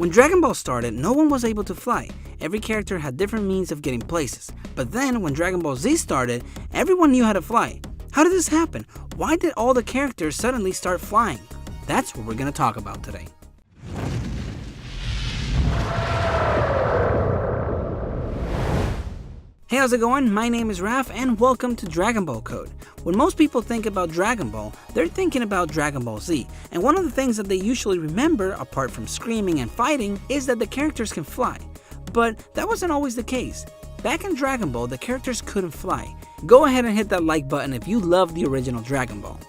When Dragon Ball started, no one was able to fly. Every character had different means of getting places. But then, when Dragon Ball Z started, everyone knew how to fly. How did this happen? Why did all the characters suddenly start flying? That's what we're going to talk about today. Hey, how's it going? My name is Raf and welcome to Dragon Ball Code. When most people think about Dragon Ball, they're thinking about Dragon Ball Z. And one of the things that they usually remember, apart from screaming and fighting, is that the characters can fly. But that wasn't always the case. Back in Dragon Ball, the characters couldn't fly. Go ahead and hit that like button if you love the original Dragon Ball.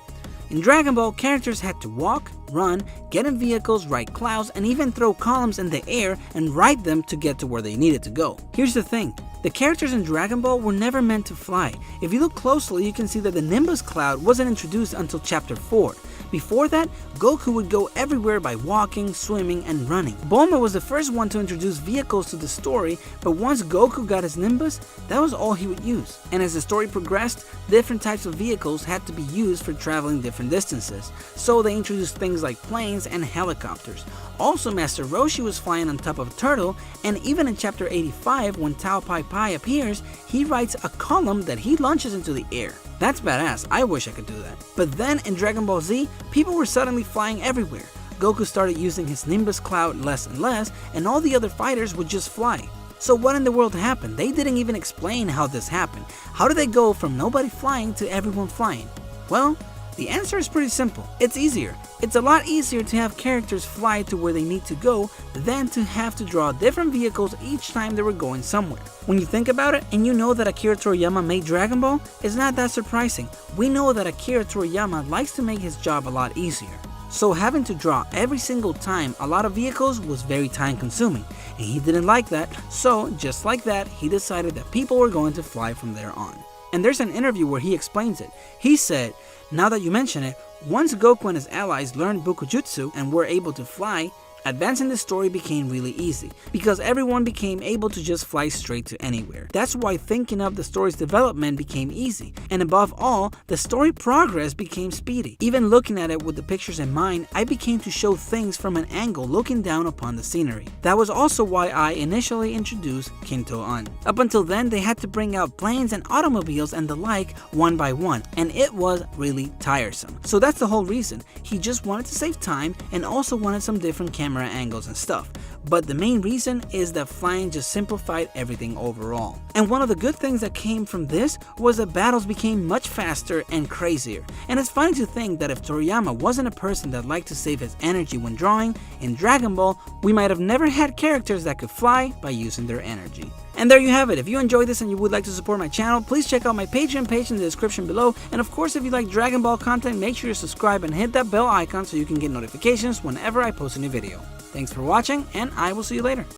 In Dragon Ball, characters had to walk, run, get in vehicles, ride clouds, and even throw columns in the air and ride them to get to where they needed to go. Here's the thing. The characters in Dragon Ball were never meant to fly. If you look closely, you can see that the Nimbus Cloud wasn't introduced until Chapter 4. Before that, Goku would go everywhere by walking, swimming, and running. Bulma was the first one to introduce vehicles to the story, but once Goku got his Nimbus, that was all he would use. And as the story progressed, different types of vehicles had to be used for traveling different distances, so they introduced things like planes and helicopters. Also, Master Roshi was flying on top of a turtle, and even in Chapter 85, when Tao Pai Pai appears, he rides a column that he launches into the air. That's badass, I wish I could do that. But then in Dragon Ball Z, people were suddenly flying everywhere. Goku started using his Nimbus Cloud less and less, and all the other fighters would just fly. So what in the world happened? They didn't even explain how this happened. How did they go from nobody flying to everyone flying? Well, the answer is pretty simple. It's easier. It's a lot easier to have characters fly to where they need to go than to have to draw different vehicles each time they were going somewhere. When you think about it, and you know that Akira Toriyama made Dragon Ball, it's not that surprising. We know that Akira Toriyama likes to make his job a lot easier. So having to draw every single time a lot of vehicles was very time consuming, and he didn't like that, so just like that, he decided that people were going to fly from there on. And there's an interview where he explains it. He said, "Now that you mention it, once Goku and his allies learned Bukujutsu and were able to fly, advancing the story became really easy, because everyone became able to just fly straight to anywhere. That's why thinking of the story's development became easy, and above all, the story progress became speedy. Even looking at it with the pictures in mind, I became to show things from an angle looking down upon the scenery. That was also why I initially introduced Kinto-an. Up until then, they had to bring out planes and automobiles and the like one by one, and it was really tiresome. So that's the whole reason. He just wanted to save time and also wanted some different camera angles and stuff. But the main reason is that flying just simplified everything overall. And one of the good things that came from this was that battles became much faster and crazier. And it's funny to think that if Toriyama wasn't a person that liked to save his energy when drawing, in Dragon Ball, we might have never had characters that could fly by using their energy. And there you have it. If you enjoyed this and you would like to support my channel, please check out my Patreon page in the description below. And of course, if you like Dragon Ball content, make sure to subscribe and hit that bell icon so you can get notifications whenever I post a new video. Thanks for watching, and I will see you later.